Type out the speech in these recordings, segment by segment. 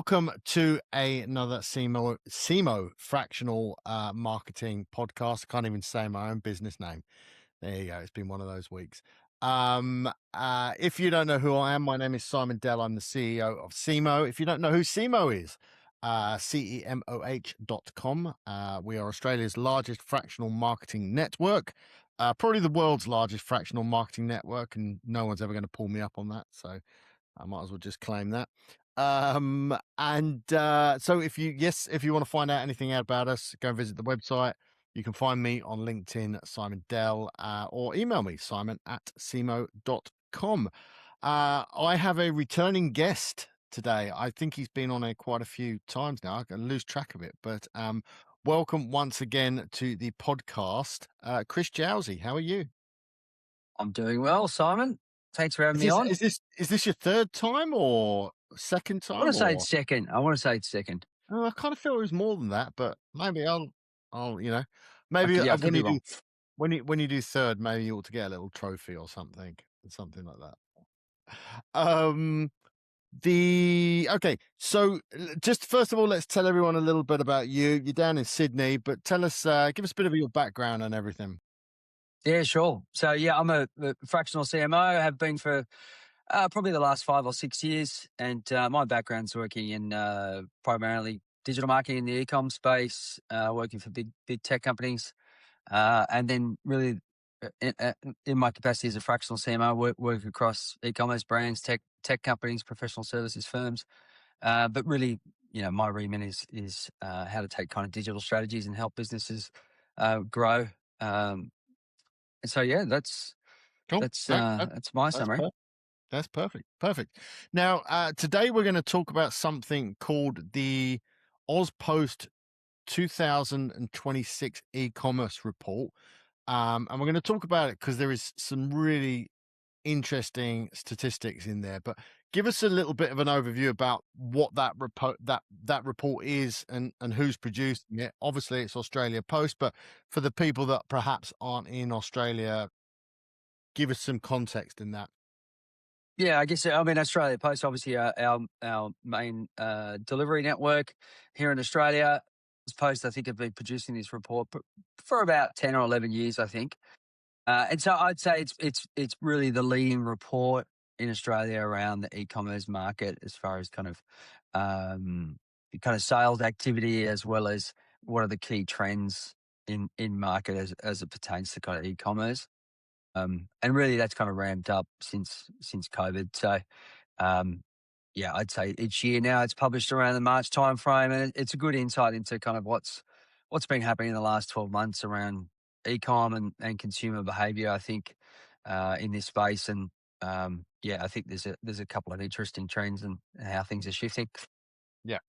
welcome to another CMO Fractional Marketing Podcast. I can't even say my own business name. There you go. It's been one of those weeks. If you don't know who I am, my name is Simon Dell. I'm the CEO of CMO. If you don't know who CMO is, CEMOH.com. We are Australia's largest fractional marketing network, probably the world's largest fractional marketing network, and no one's ever going to pull me up on that. So I might as well just claim that. So if you want to find out anything about us, go and visit the website. You can find me on LinkedIn, Simon Dell, or email me, simon@cmo.com. I have a returning guest today. I think he's been on quite a few times now. I can lose track of it, but welcome once again to the podcast. Chris Jowsey, how are you? I'm doing well, Simon. Thanks for having me on. Is this your third time or second time? I want to say it's second. Oh, I kind of feel it was more than that, but maybe I'll maybe when you do third, maybe you ought to get a little trophy or something like that. So just first of all, let's tell everyone a little bit about you. You're down in Sydney, but tell us, give us a bit of your background and everything. Yeah, sure. So yeah, I'm a fractional CMO. I have been for probably the last 5 or 6 years, and my background's working in primarily digital marketing in the e-com space, working for big tech companies, and then really in my capacity as a fractional CMO, work across e-commerce brands, tech companies, professional services firms. But really, my remit is how to take kind of digital strategies and help businesses grow. And so, yeah, that's cool. That's my summary. That's perfect. Now, today we're going to talk about something called the AusPost 2026 e-commerce report. And we're going to talk about it because there is some really interesting statistics in there. But give us a little bit of an overview about what that report is and who's producing it. Obviously, it's Australia Post, but for the people that perhaps aren't in Australia, give us some context in that. Yeah, I guess, Australia Post, obviously our main delivery network here in Australia. Post, I think, have been producing this report for about 10 or 11 years, I think. And so I'd say it's really the leading report in Australia around the e-commerce market as far as kind of sales activity, as well as what are the key trends in market as it pertains to kind of e-commerce. And really that's kind of ramped up since COVID. So, I'd say each year now it's published around the March timeframe, and it's a good insight into kind of what's been happening in the last 12 months around e-com and consumer behavior, I think, in this space. And I think there's a couple of interesting trends and how things are shifting. Yeah.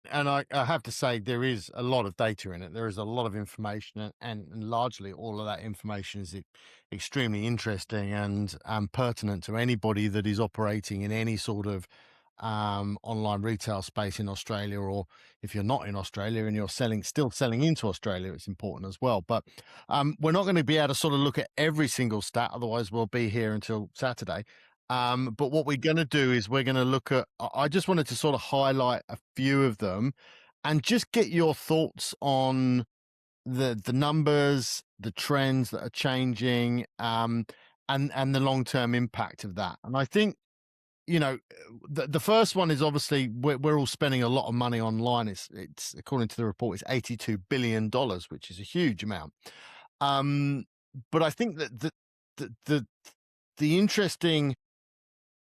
And I have to say, there is a lot of data in it. There is a lot of information, and largely all of that information is extremely interesting and pertinent to anybody that is operating in any sort of online retail space in Australia, or if you're not in Australia and you're still selling into Australia, it's important as well. But we're not going to be able to sort of look at every single stat, otherwise we'll be here until Saturday. But what we're going to do is we're going to look at, I just wanted to sort of highlight a few of them and just get your thoughts on the numbers, the trends that are changing, and the long-term impact of that. And I think, the first one is obviously we're all spending a lot of money online. It's according to the report, it's $82 billion, which is a huge amount. But I think that the interesting,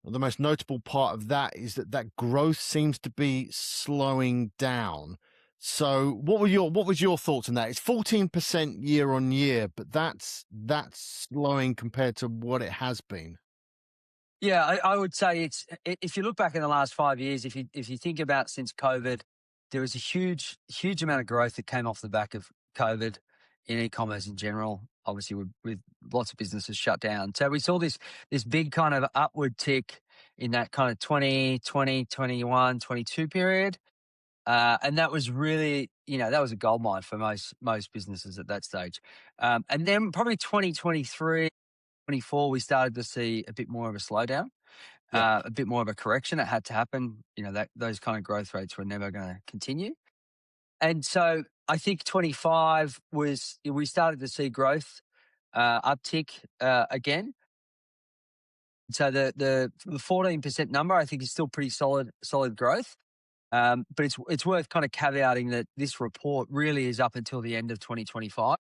the most notable part of that is that growth seems to be slowing down. So what was your thoughts on that? It's 14% year on year, but that's slowing compared to what it has been. Yeah, I would say if you look back in the last 5 years, if you think about since COVID, there was a huge amount of growth that came off the back of COVID in e-commerce in general, obviously with lots of businesses shut down. So we saw this big kind of upward tick in that kind of 2020, 21, 22 period. And that was really, that was a goldmine for most businesses at that stage. And then probably 2023, 24, we started to see a bit more of a slowdown. Yeah. a bit more of a correction. It had to happen. That those kind of growth rates were never going to continue. And so I think 25 we started to see growth uptick again. So the 14% number I think is still pretty solid growth. But it's worth kind of caveating that this report really is up until the end of 2025.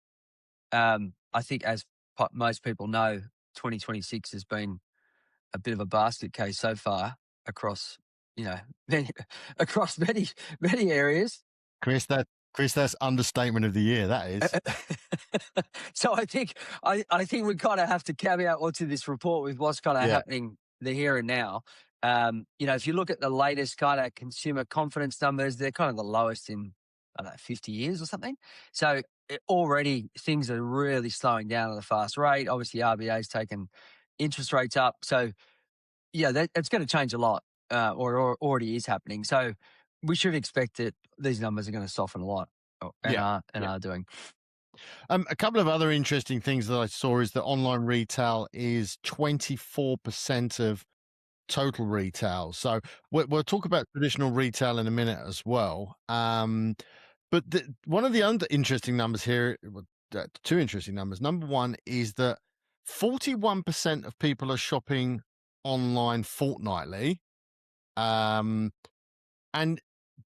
I think as most people know, 2026 has been a bit of a basket case so far across many, across many areas. Chris, that's understatement of the year. That is. So I think we kind of have to caveat what's in this report with what's kind of Yeah. happening the here and now. If you look at the latest kind of consumer confidence numbers, they're kind of the lowest in, I don't know, 50 years or something. So already things are really slowing down at a fast rate. Obviously, RBA's taken interest rates up. So yeah, that's going to change a lot, or already is happening. So we should expect that these numbers are going to soften a lot, and Yeah. are doing. A couple of other interesting things that I saw is that online retail is 24% of total retail. So we'll talk about traditional retail in a minute as well. But one of the interesting numbers here, two interesting numbers. Number one is that 41% of people are shopping online fortnightly. And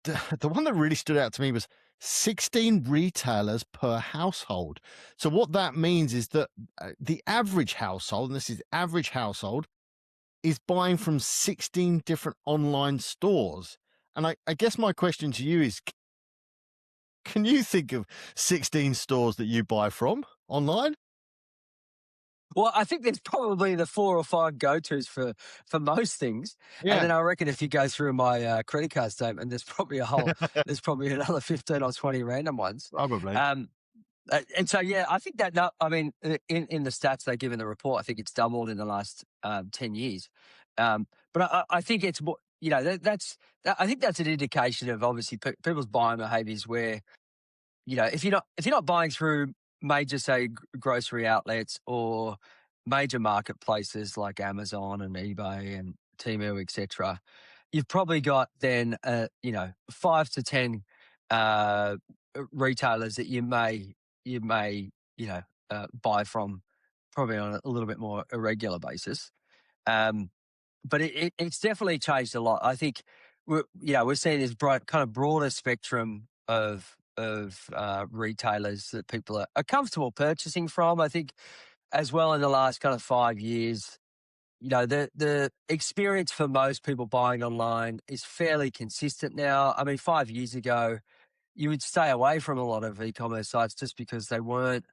the one that really stood out to me was 16 retailers per household. So what that means is that the average household, and this is average household, is buying from 16 different online stores. And I guess my question to you is, can you think of 16 stores that you buy from online? Well, I think there's probably the 4 or 5 go-tos for most things, and Yeah. then I reckon if you go through my credit card statement, there's probably there's probably another 15 or 20 random ones. Probably. And so, yeah, I think that, I mean, in the stats they give in the report, I think it's doubled in the last 10 years. But I think it's more, I think that's an indication of obviously people's buying behaviors where, if you're not buying through major, say, grocery outlets or major marketplaces like Amazon and eBay and Temu, etc., you've probably got then 5 to 10 uh, retailers that you may buy from probably on a little bit more irregular basis. Um, but it's definitely changed a lot. I think we're seeing this kind of broader spectrum of retailers that people are comfortable purchasing from. I think as well in the last kind of 5 years, the experience for most people buying online is fairly consistent now. I mean, 5 years ago, you would stay away from a lot of e-commerce sites just because they weren't,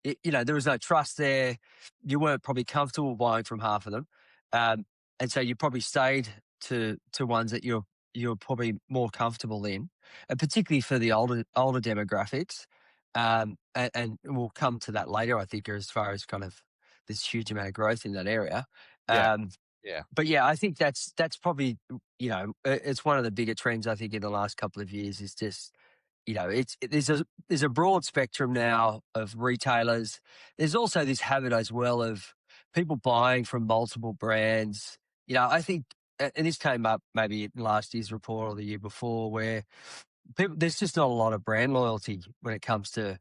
there was no trust there. You weren't probably comfortable buying from half of them. Um, and so you probably stayed to ones that you're probably more comfortable in, and particularly for the older demographics. And we'll come to that later, I think, as far as kind of this huge amount of growth in that area. Yeah. Um, Yeah. but yeah, I think that's probably, it's one of the bigger trends I think in the last couple of years is just, there's a broad spectrum now of retailers. There's also this habit as well of people buying from multiple brands. I think, and this came up maybe in last year's report or the year before, where there's just not a lot of brand loyalty when it comes to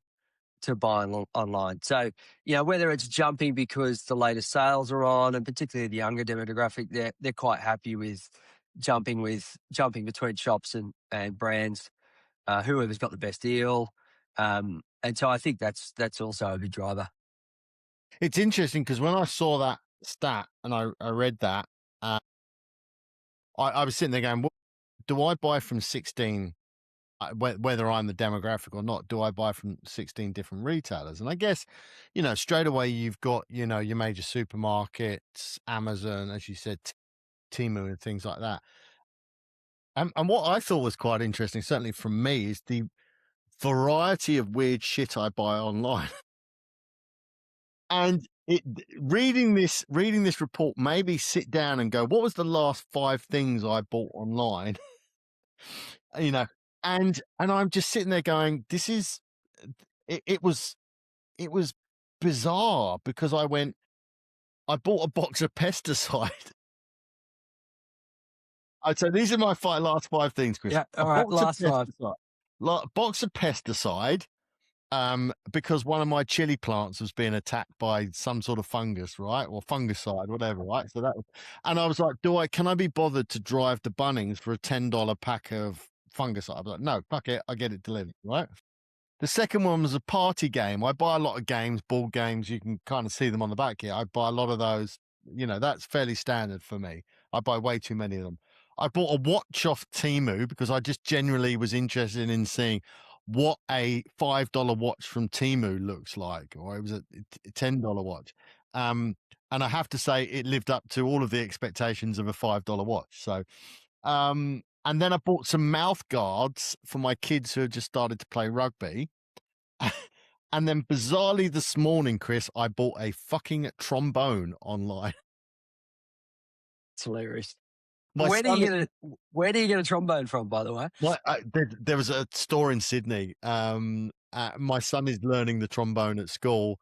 buying online. So, whether it's jumping because the latest sales are on, and particularly the younger demographic, they're quite happy with jumping between shops and brands, whoever's got the best deal. And so I think that's also a big driver. It's interesting because when I saw that stat and I read that, uh, I was sitting there going, what, do I buy from 16, whether I'm the demographic or not, do I buy from 16 different retailers? And I guess, straight away you've got, your major supermarkets, Amazon, as you said, Temu and things like that. And what I thought was quite interesting, certainly from me, is the variety of weird shit I buy online. And reading this report made me sit down and go, what was the last 5 things I bought online? you know, and I'm just sitting there going, this is it was bizarre because I bought a box of pesticide So these are my last five things, Chris. Yeah. A All right. box of Last five. pesticide, box of pesticide, because one of my chili plants was being attacked by some sort of fungus, right, or fungicide, whatever, right. So that, and I was like, can I be bothered to drive to Bunnings for a $10 pack of fungicide? I was like, no, fuck it, I get it delivered, right. The second one was a party game. I buy a lot of games, board games. You can kind of see them on the back here. I buy a lot of those. That's fairly standard for me. I buy way too many of them. I bought a watch off Temu because I just genuinely was interested in seeing what a $5 watch from Temu looks like, or it was a $10 watch. And I have to say, it lived up to all of the expectations of a $5 watch. So, and then I bought some mouth guards for my kids who had just started to play rugby. And then bizarrely this morning, Chris, I bought a fucking trombone online. It's hilarious. My Where do son, you get a trombone from, by the way? there was a store in Sydney. My son is learning the trombone at school.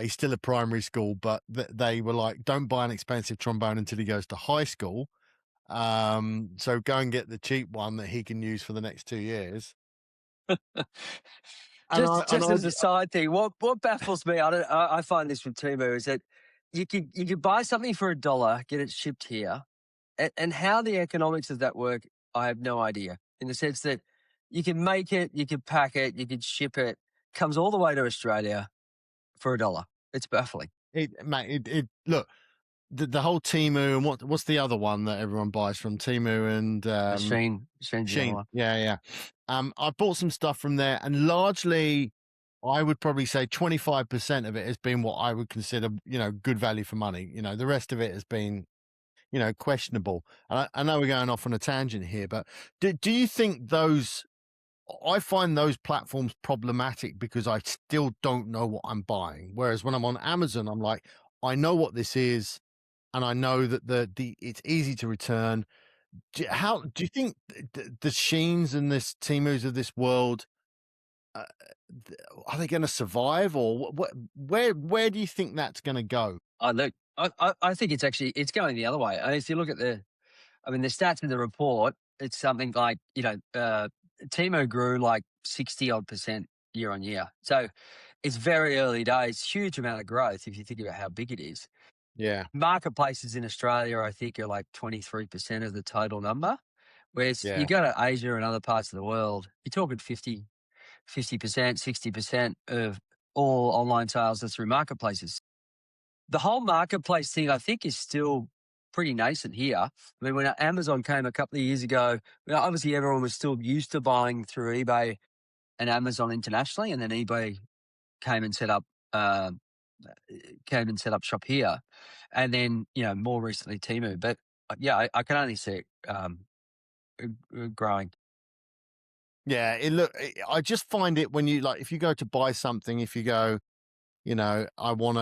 He's still at primary school, but they were like, don't buy an expensive trombone until he goes to high school. So go and get the cheap one that he can use for the next 2 years. Just as a side thing, what baffles me, I find this with Temu is that you can buy something for $1, get it shipped here, and how the economics of that work, I have no idea. In the sense that you can make it, you can pack it, you can ship it, comes all the way to Australia for $1. It's baffling. Look, the whole Temu, and what's the other one that everyone buys from Temu and Shein's the other one. Yeah. I bought some stuff from there, and largely, I would probably say 25% of it has been what I would consider, good value for money. The rest of it has been, questionable. And I know we're going off on a tangent here, but do you think those? I find those platforms problematic because I still don't know what I'm buying. Whereas when I'm on Amazon, I'm like, I know what this is, and I know that it's easy to return. Do you think the Sheins and this Temus of this world, uh, are they going to survive, or where do you think that's going to go? Look, I think it's going the other way. If you look at the stats in the report, it's something like, Temu grew like 60 odd % year on year. So it's very early days, huge amount of growth if you think about how big it is. Yeah. Marketplaces in Australia, I think, are like 23% of the total number. Whereas you go to Asia and other parts of the world, you're talking 50%, 60% of all online sales are through marketplaces. The whole marketplace thing, I think, is still pretty nascent here. I mean, when Amazon came a couple of years ago, obviously everyone was still used to buying through eBay and Amazon internationally, and then eBay came and set up shop here, and then more recently Temu. But I can only see it growing. Yeah, I just find it when if you go to buy something, if you go, I want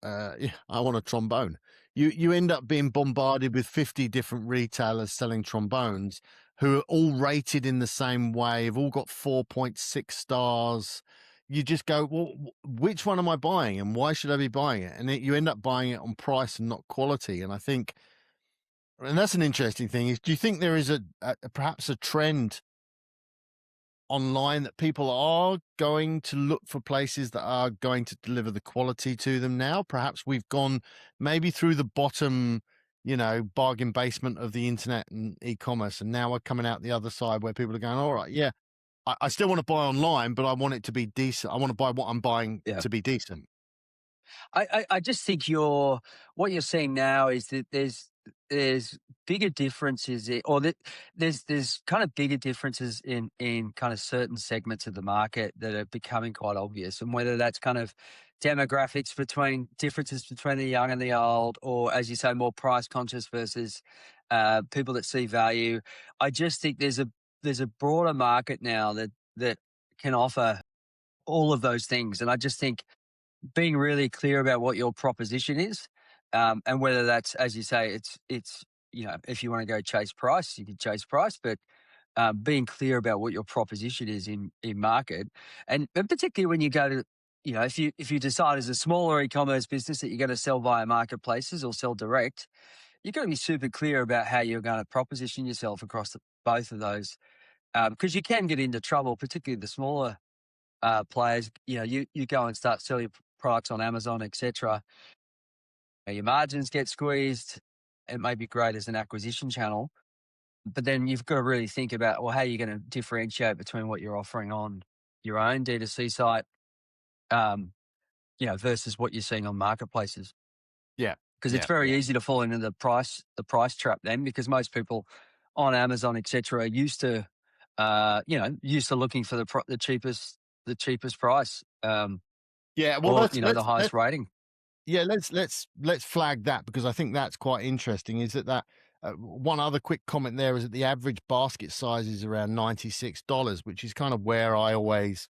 I want a trombone. You end up being bombarded with 50 different retailers selling trombones who are all rated in the same way. Have all got 4.6 stars. You just go, well, which one am I buying, and why should I be buying it? And you end up buying it on price and not quality. And I think, and that's an interesting thing, is do you think there is perhaps a trend online that people are going to look for places that are going to deliver the quality to them now? Perhaps we've gone maybe through the bottom, bargain basement of the internet and e-commerce, and now we're coming out the other side where people are going, all right, yeah, I still want to buy online, but I want it to be decent. I want to buy what I'm buying to be decent. I just think what you're seeing now is that there's bigger differences, there's kind of bigger differences in kind of certain segments of the market that are becoming quite obvious, and whether that's kind of demographics differences between the young and the old, or, as you say, more price conscious versus people that see value. I just think there's a broader market now that can offer all of those things, and I just think being really clear about what your proposition is, and whether that's, as you say, it's if you want to go chase price, you can chase price, but being clear about what your proposition is in market, and particularly when you go to, if you decide as a smaller e-commerce business that you're going to sell via marketplaces or sell direct, you've got to be super clear about how you're going to proposition yourself across both of those, because you can get into trouble, particularly the smaller players. You go and start selling products on Amazon, etc. Your margins get squeezed. It may be great as an acquisition channel, but then you've got to really think about, well, how are you going to differentiate between what you're offering on your own D2C site, um, versus what you're seeing on marketplaces. Yeah. Because it's Yeah. very easy to fall into the price trap then, because most people on Amazon, etc., are used to looking for the cheapest price, Yeah. Well, or let's the let's highest let's rating. yeah, let's flag that because I think that's quite interesting. Is that one other quick comment there is that the average basket size is around $96, which is kind of where I always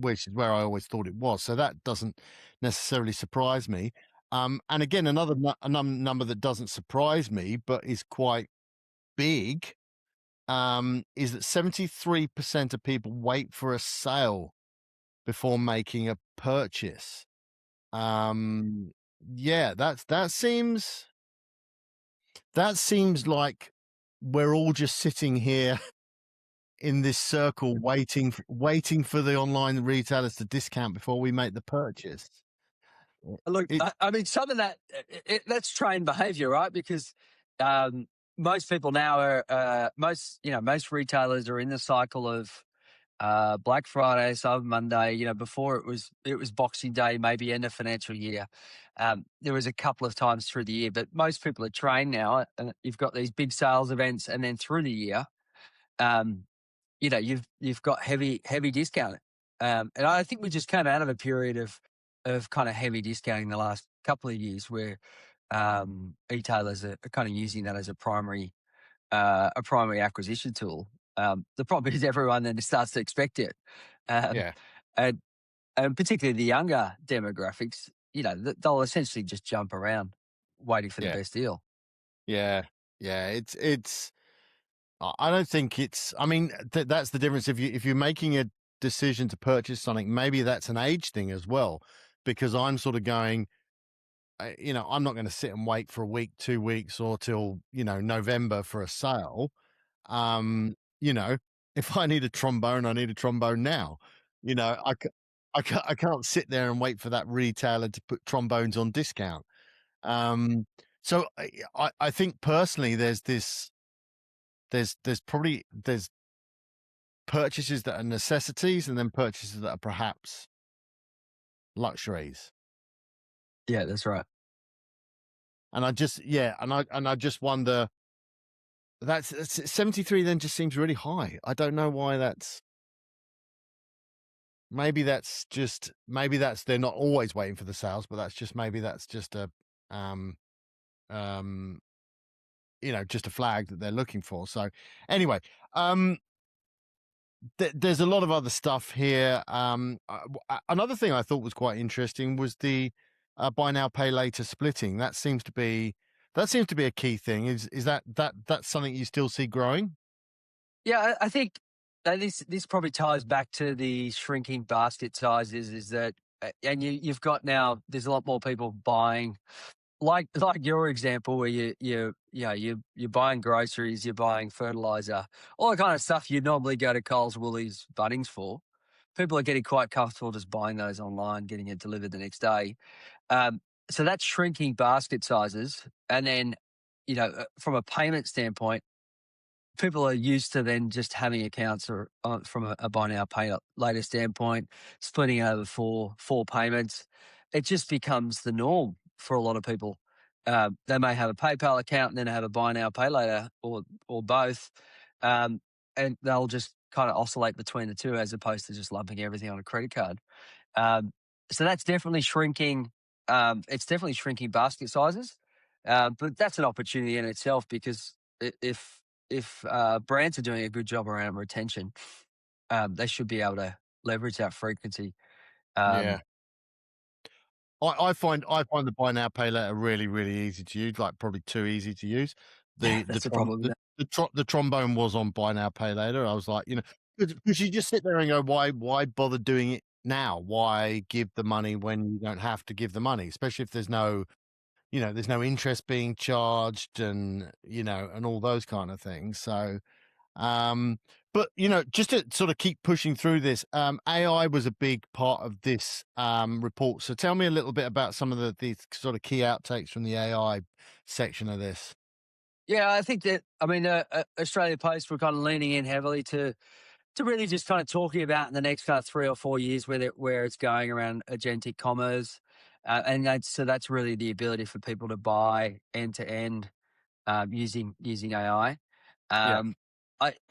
which is where I always thought it was. So that doesn't necessarily surprise me. And again, another number that doesn't surprise me, but is quite big, is that 73% of people wait for a sale before making a purchase. Um, yeah, that seems like we're all just sitting here in this circle waiting for the online retailers to discount before we make the purchase. Look, It I mean, some of that, that's trained behavior, right? Because um, most people now most retailers are in the cycle of Black Friday, Cyber Monday. Before it was Boxing Day, maybe end of financial year. There was a couple of times through the year, but most people are trained now, and you've got these big sales events, and then through the year, um, you've got heavy discounting. And I think we just came out of a period of kind of heavy discounting the last couple of years, where retailers are kind of using that as a primary acquisition tool. The problem is everyone then starts to expect it, um, yeah, and particularly the younger demographics. They'll essentially just jump around waiting for the yeah, best deal. yeah, yeah. It's I don't think it's I mean, that's the difference. If you're making a decision to purchase something, maybe that's an age thing as well, because I'm sort of going, I'm not gonna sit and wait for a week, 2 weeks, or till, November for a sale. Um, you know, if I need a trombone, I need a trombone now. You know, I can't sit there and wait for that retailer to put trombones on discount. Um, so I think personally there's purchases that are necessities and then purchases that are perhaps luxuries. Yeah, that's right. And I just yeah, and I just wonder that's 73 then just seems really high. I don't know why that's maybe that's they're not always waiting for the sales, but that's just a um um just a flag that they're looking for. So anyway, um there's a lot of other stuff here. Another thing I thought was quite interesting was the buy now pay later splitting. That seems to be a key thing. Is that's something you still see growing? Yeah, I think this probably ties back to the shrinking basket sizes. Is that and you've got now, there's a lot more people buying, like your example, where you're buying groceries, you're buying fertilizer, all the kind of stuff you normally go to Coles, Woolies, Bunnings for. People are getting quite comfortable just buying those online, getting it delivered the next day. Um, so that's shrinking basket sizes, and then from a payment standpoint, people are used to then just having accounts, or from a buy now pay later standpoint, splitting over four payments. It just becomes the norm for a lot of people. They may have a PayPal account and then have a buy now pay later, or both, and they'll just kind of oscillate between the two, as opposed to just lumping everything on a credit card. Um, so that's definitely shrinking. It's definitely shrinking basket sizes, but that's an opportunity in itself, because if brands are doing a good job around retention, they should be able to leverage that frequency. Yeah. Um, I find the buy now pay later really really easy to use, like probably too easy to use. yeah, The that's the trom problem. Isn't it? the trombone was on buy now pay later. I was like, because you just sit there and go, why bother doing it now? Why give the money when you don't have to give the money, especially if there's no there's no interest being charged, and and all those kind of things. So um, but just to sort of keep pushing through this, AI was a big part of this report. So tell me a little bit about some of the sort of key outtakes from the AI section of this. Yeah, I think that, I mean, Australia Post were kind of leaning in heavily to really just kind of talking about in the next kind of 3 or 4 years where it's going around agentic commerce. And that's really the ability for people to buy end to end using AI. Yeah. Um,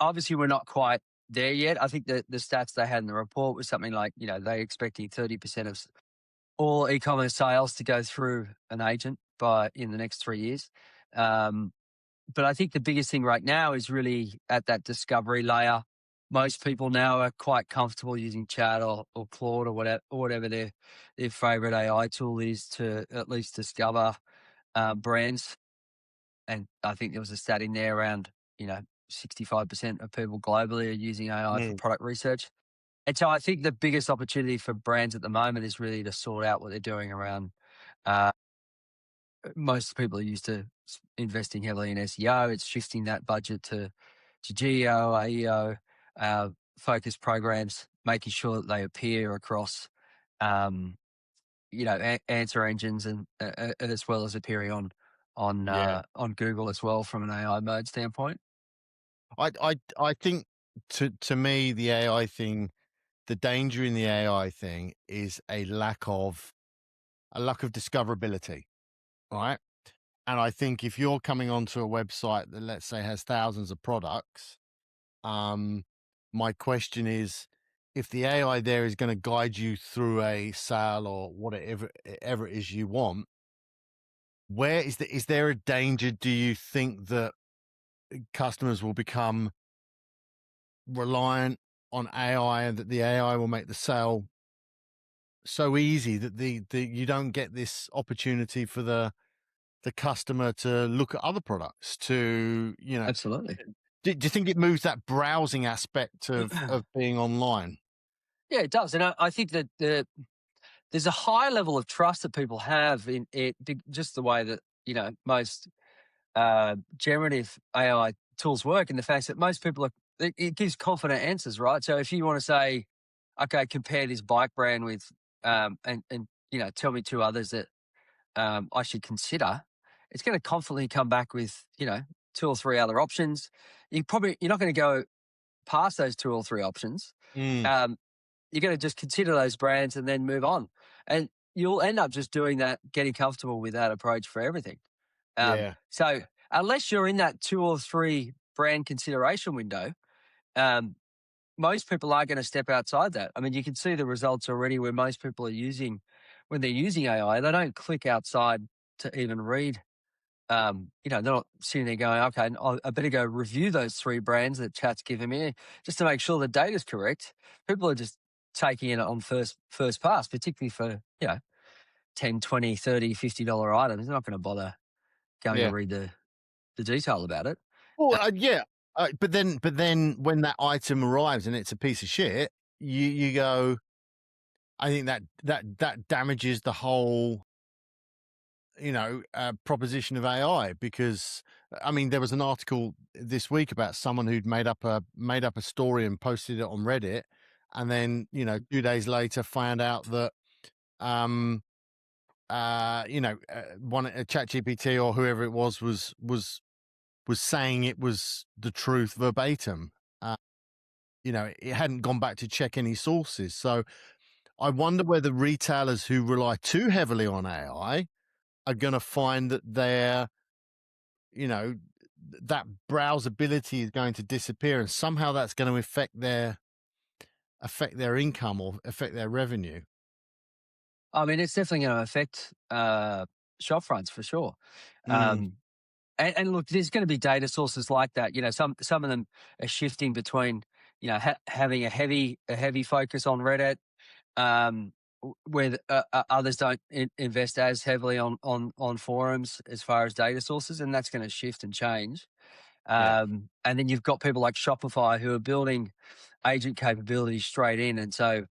obviously we're not quite there yet. I think that the stats they had in the report was something like, they expecting 30% of all e-commerce sales to go through an agent by in the next 3 years. But I think the biggest thing right now is really at that discovery layer. Most people now are quite comfortable using Chat or Claude or whatever their favorite AI tool is to at least discover brands. And I think there was a stat in there around, 65% of people globally are using AI for Mm. product research. And so I think the biggest opportunity for brands at the moment is really to sort out what they're doing around. Uh, Most people are used to investing heavily in SEO. It's shifting that budget to GEO, AEO, focus programs, making sure that they appear across, um, answer engines and as well as appearing Yeah. on Google as well from an AI mode standpoint. I think, to me, the AI thing, the danger in the AI thing is a lack of discoverability, right? And I think if you're coming onto a website that, let's say, has thousands of products, um, my question is, if the AI there is going to guide you through a sale or whatever it is you want, where is there a danger? Do you think that customers will become reliant on AI, and that the AI will make the sale so easy that the you don't get this opportunity for the customer to look at other products, to Absolutely. do you think it moves that browsing aspect of being online? Yeah, it does. And I think that there's a high level of trust that people have in it, just the way that, most generative AI tools work, and the fact that most people it gives confident answers, right? So if you want to say, okay, compare this bike brand with, and tell me two others that I should consider, it's going to confidently come back with, two or three other options. You're not going to go past those two or three options. Mm, Um, you're going to just consider those brands and then move on, and you'll end up just doing that, getting comfortable with that approach for everything. yeah, So unless you're in that two or three brand consideration window, um, most people are going to step outside that. I mean, you can see the results already where most people are when they're using AI, they don't click outside to even read. They're not sitting there going, okay, I better go review those three brands that chat's given me just to make sure the data's correct. People are just taking it on first pass, particularly for, 10, 20, 30, $50 items. They're not going to bother going to yeah. read the detail about it. Well, Uh, yeah, but then when that item arrives and it's a piece of shit, you go. I think that damages the whole proposition of AI, because I mean, there was an article this week about someone who'd made up a story and posted it on Reddit, and then 2 days later found out that um one ChatGPT or whoever it was saying it was the truth verbatim. Uh, it hadn't gone back to check any sources. So I wonder whether retailers who rely too heavily on AI are going to find that you know, that browsability is going to disappear, and somehow that's going to affect their income or affect their revenue. I mean, it's definitely going to affect shop fronts for sure. Mm, Um, and look, there's going to be data sources like that. Some of them are shifting between, having a heavy focus on Reddit, where others don't invest as heavily on forums as far as data sources, and that's going to shift and change. yeah, And then you've got people like Shopify who are building agent capabilities straight in, and so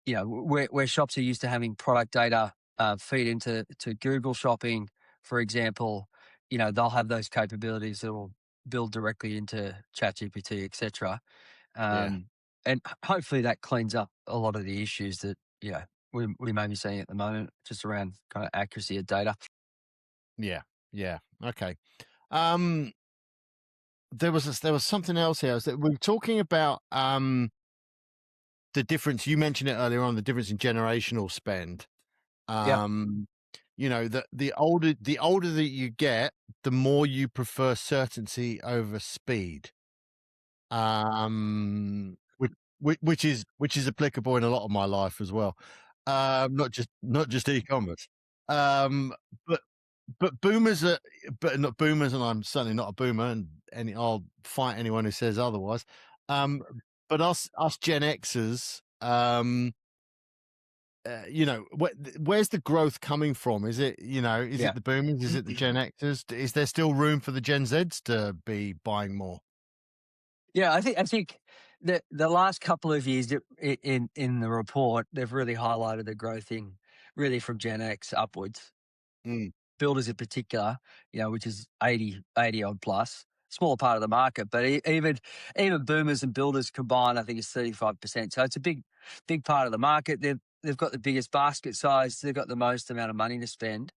where shops are used to having product data feed into Google Shopping. for example, they'll have those capabilities that will build directly into ChatGPT, etc. Yeah. Um, and hopefully that cleans up a lot of the issues that we may be seeing at the moment, just around kind of accuracy of data. Yeah. Yeah. Okay. Um, there was something else here. That we were talking about the difference. You mentioned it earlier on, the difference in generational spend. Yep. Um, the older that you get, the more you prefer certainty over speed. Which which is applicable in a lot of my life as well. Not just e-commerce. Um, but boomers are, but not boomers, and I'm certainly not a boomer, and I'll fight anyone who says otherwise. Um, but us Gen Xers, where's the growth coming from? Is it, is Yeah. it the boomers? Is it the Gen Xers? Is there still room for the Gen Zs to be buying more? Yeah, I think the last couple of years in the report, they've really highlighted the growth in really from Gen X upwards. Mm, Builders in particular, which is 80 odd plus, smaller part of the market, but even boomers and builders combined, I think it's 35%. So it's a big part of the market. They've got the biggest basket size. They've got the most amount of money to spend.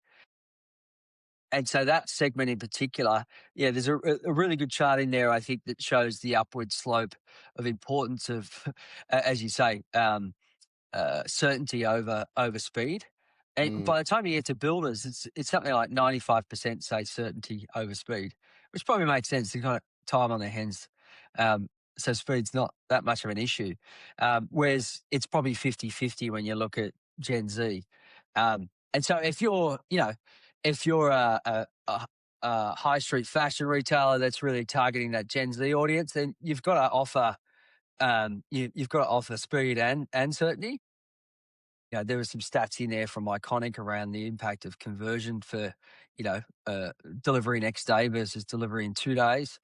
And so that segment in particular, yeah, there's a really good chart in there, I think, that shows the upward slope of importance of, as you say, certainty over speed. And mm, by the time you get to builders, it's something like 95% say certainty over speed, which probably makes sense. They've got time on their hands. Um, so speed's not that much of an issue. Whereas it's probably 50-50 when you look at Gen Z. And so if you're a high street fashion retailer that's really targeting that Gen Z audience, then you've got to offer you've got to offer speed and certainty. There were some stats in there from Iconic around the impact of conversion for, delivery next day versus delivery in 2 days.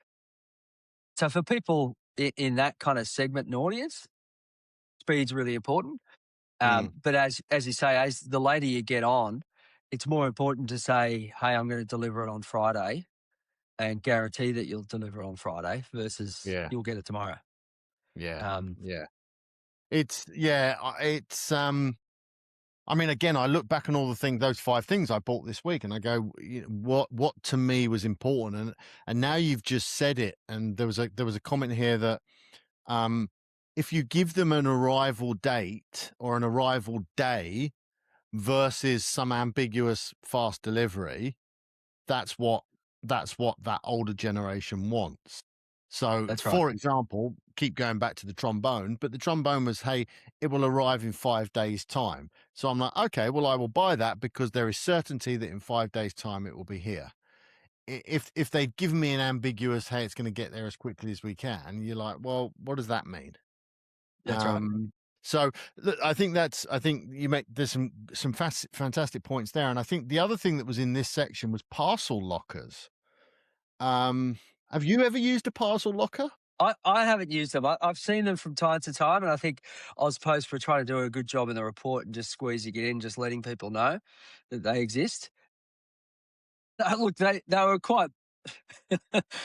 So for people in that kind of segment and audience, speed's really important. mm, But as you say, as the later you get on, it's more important to say, "Hey, I'm going to deliver it on Friday," and guarantee that you'll deliver it on Friday versus yeah, you'll get it tomorrow. yeah, Um, yeah. I mean, again, I look back on all the things, those 5 things I bought this week, and I go, what to me was important, and now you've just said it, and there was a comment here that, um, if you give them an arrival date or an arrival day versus some ambiguous fast delivery, that's what that older generation wants. So, that's right. for example, keep going back to the trombone, but the trombone was, hey, it will arrive in 5 days' time. So I'm like, okay, well, I will buy that because there is certainty that in 5 days' time it will be here. If they've given me an ambiguous, hey, it's going to get there as quickly as we can, you're like, well, what does that mean? That's right. Um, so look, I think you make there's some fantastic points there, and I think the other thing that was in this section was parcel lockers. Um, have you ever used a parcel locker? I haven't used them. I've seen them from time to time, and I think I was supposed for trying to do a good job in the report and just squeezing it in, just letting people know that they exist. Look, they were quite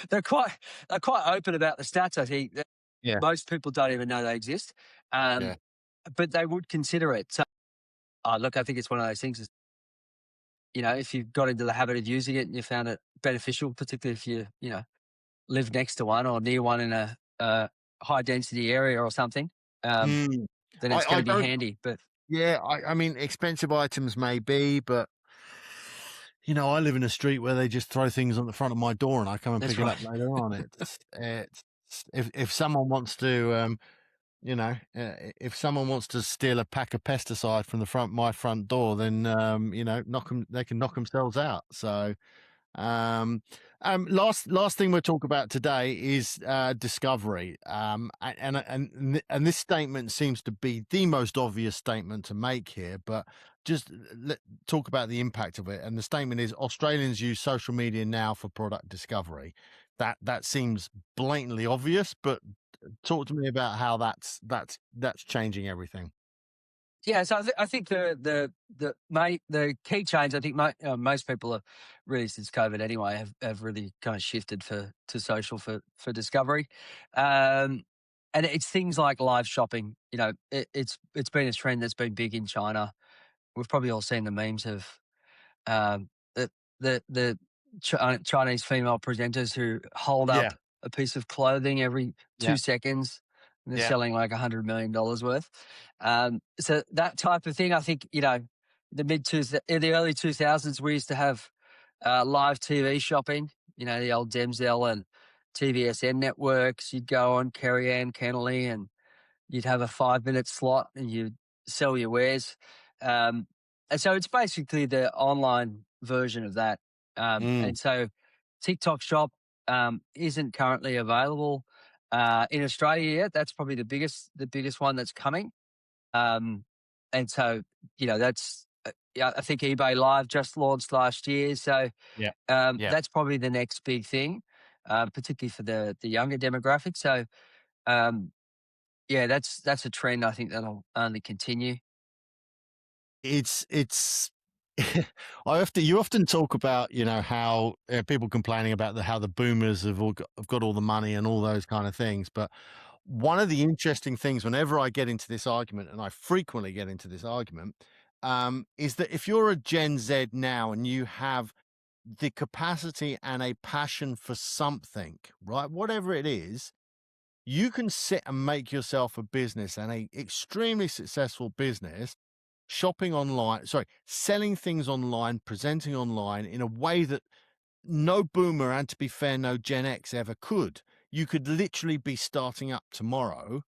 they're quite they're quite open about the stats. I think that Yeah, most people don't even know they exist, yeah. but they would consider it. So, look, I think it's one of those things. If you got into the habit of using it and you found it beneficial, particularly if you live next to one or near one in a high density area or something, um, Mm. then it's going I to be don't. handy. But Yeah, I mean, expensive items may be, but I live in a street where they just throw things on the front of my door, and I come and that's pick it right. up later on. It's if someone wants to, if someone wants to steal a pack of pesticide from my front door, then they can knock themselves out. So um, last thing we'll talk about today is discovery. And this statement seems to be the most obvious statement to make here, but just talk about the impact of it. And the statement is: Australians use social media now for product discovery. That seems blatantly obvious, but talk to me about how that's changing everything. Yeah, so I think the key change, I think most people are really, since COVID anyway, have really kind of shifted to social for discovery, um, and it's things like live shopping. It's been a trend that's been big in China. We've probably all seen the memes of um, the the Chinese female presenters who hold Yeah, up a piece of clothing every yeah, 2 seconds, and they're yeah. selling like $100 million worth. So that type of thing, I think, in the early 2000s, we used to have live TV shopping. The old Demsel and TVSN networks. You'd go on Kerry Ann Kennelly and you'd have a 5-minute slot and you'd sell your wares. And so it's basically the online version of that. Mm, And so TikTok Shop isn't currently available in Australia yet. That's probably the biggest one that's coming. Um, and so, yeah, I think eBay Live just launched last year. So yeah, yeah. that's probably the next big thing, particularly for the younger demographic. So, um, yeah, that's a trend I think that'll only continue. It's you often talk about, how, people complaining about how the boomers have got all the money and all those kind of things, but one of the interesting things whenever I get into this argument, and I frequently get into this argument, is that if you're a Gen Z now and you have the capacity and a passion for something, right, whatever it is, you can sit and make yourself a business, and a extremely successful business, shopping online, sorry, selling things online, presenting online in a way that no boomer, and to be fair, no Gen X ever could. You could literally be starting up tomorrow,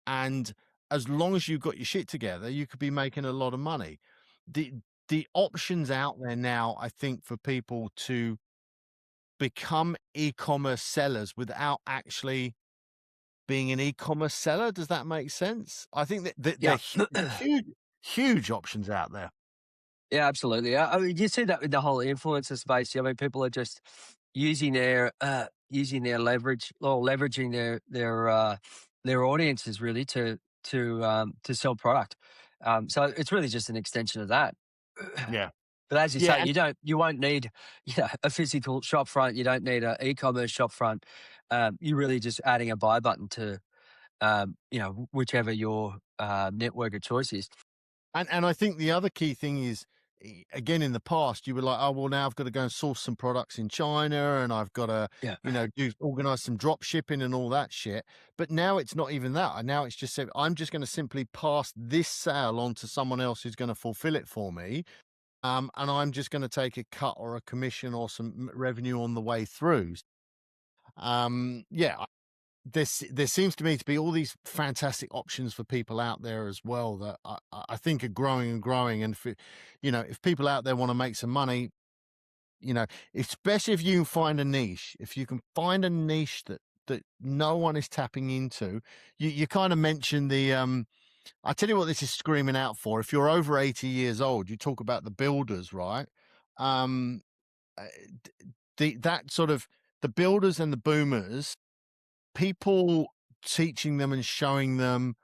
and as long as you've got your shit together, you could be making a lot of money. The the options out there now, I think, for people to become e-commerce sellers without actually being an e-commerce seller. Does that make sense? I think that Yeah. they're huge, huge options out there. Yeah, absolutely. I mean, you see that with the whole influencer space. I mean, people are just using their leverage, or leveraging their audiences really to sell product. So it's really just an extension of that. Yeah. But as you Yeah, say, and you won't need a physical shop front. You don't need an e-commerce shop front. You're really just adding a buy button to whichever your network of choice is. and I think the other key thing is, again, in the past, you were like, "Oh, well, now I've got to go and source some products in China, and I've got to, Yeah, do organize some drop shipping and all that shit." But now it's not even that. And now it's just say, I'm just going to simply pass this sale on to someone else who's going to fulfill it for me. And I'm just going to take a cut or a commission or some revenue on the way through. Yeah, there seems to me to be all these fantastic options for people out there as well that I think are growing and growing. And if people out there want to make some money, you know, especially if you can find a niche, if you can find a niche that no one is tapping into, you kind of mentioned I tell you what, this is screaming out for. If you're over 80 years old, you talk about the builders, right? Um, uh, that sort of the builders and the boomers, people teaching them and showing them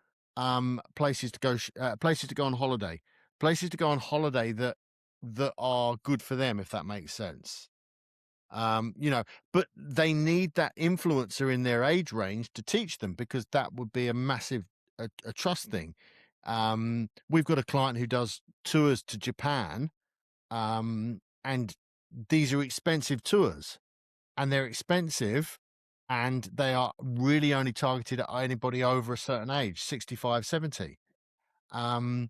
places to go on holiday, that are good for them, if that makes sense. But they need that influencer in their age range to teach them, because that would be a massive a trust thing. We've got a client who does tours to Japan, and these are expensive tours, and they're expensive, and they are really only targeted at anybody over a certain age, 65, 70. Um,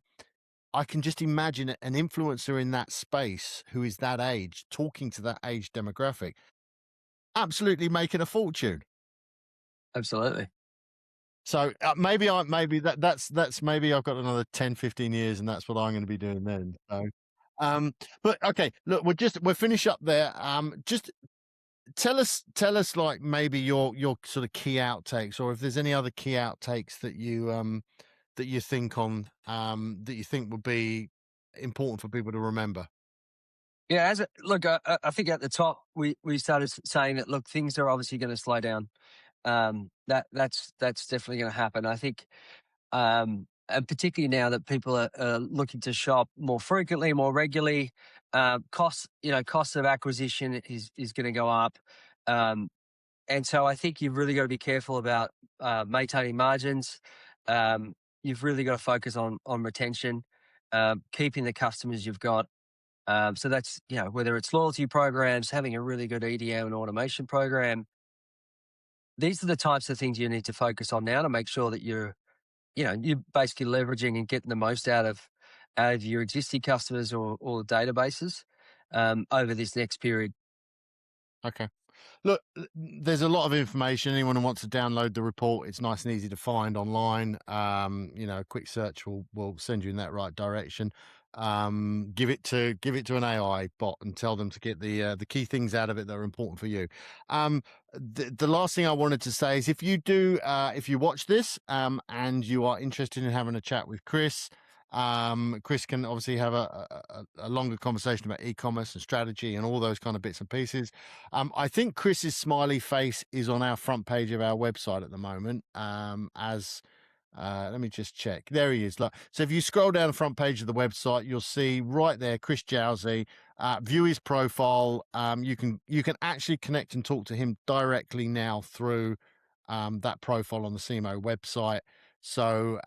I can just imagine an influencer in that space who is that age, talking to that age demographic, absolutely making a fortune. absolutely. So, maybe maybe I've got another 10, 15 years, and that's what I'm gonna be doing then. So, but okay, look, we'll finish up there. Just tell us like maybe your sort of key outtakes, or if there's any other key outtakes that you think that you think would be important for people to remember. Yeah, look, I think at the top we started saying that, look, things are obviously going to slow down. That's definitely going to happen. I think and particularly now that people are looking to shop more frequently, more regularly, cost of acquisition is going to go up. Um, and so I think you've really got to be careful about maintaining margins. Um, you've really got to focus on retention, keeping the customers you've got. So that's, whether it's loyalty programs, having a really good EDM and automation program. These are the types of things you need to focus on now to make sure that you're basically leveraging and getting the most out of your existing customers or databases over this next period. Okay. Look, there's a lot of information. Anyone who wants to download the report, it's nice and easy to find online. A quick search will send you in that right direction. Give it to an AI bot and tell them to get the key things out of it that are important for you. The last thing I wanted to say is if you watch this and you are interested in having a chat with Chris. Chris can obviously have a longer conversation about e-commerce and strategy and all those kind of bits and pieces. I think Chris's smiley face is on our front page of our website at the moment. Let me just check. There he is. So if you scroll down the front page of the website, you'll see right there Chris Jowsey. View his profile. You can actually connect and talk to him directly now through that profile on the CMO website. So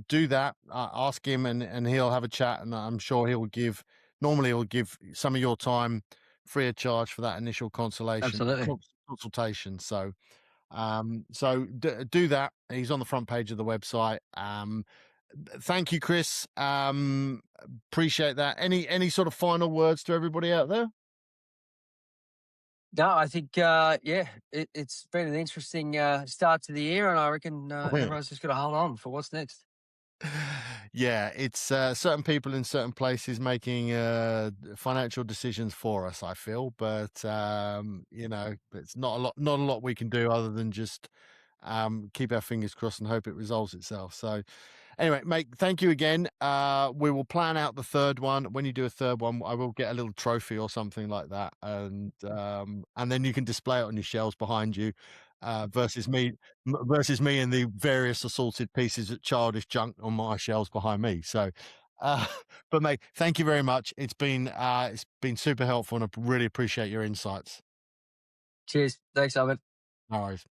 do that. Ask him, and he'll have a chat, and I'm sure normally he'll give some of your time free of charge for that initial Absolutely. consultation. So do that. He's on the front page of the website. Thank you, Chris. Appreciate that. Any sort of final words to everybody out there? No, I think, it's been an interesting start to the year, and I reckon everyone's just got to hold on for what's next. Yeah, it's certain people in certain places making financial decisions for us, I feel, but it's not a lot we can do other than just keep our fingers crossed and hope it resolves itself. So anyway, mate, thank you again. We will plan out the third one. When you do a third one, I will get a little trophy or something like that, and then you can display it on your shelves behind you, versus me and the various assorted pieces of childish junk on my shelves behind me. So, uh, but mate, thank you very much. It's been super helpful, and I really appreciate your insights. Cheers. Thanks, Albert. No worries.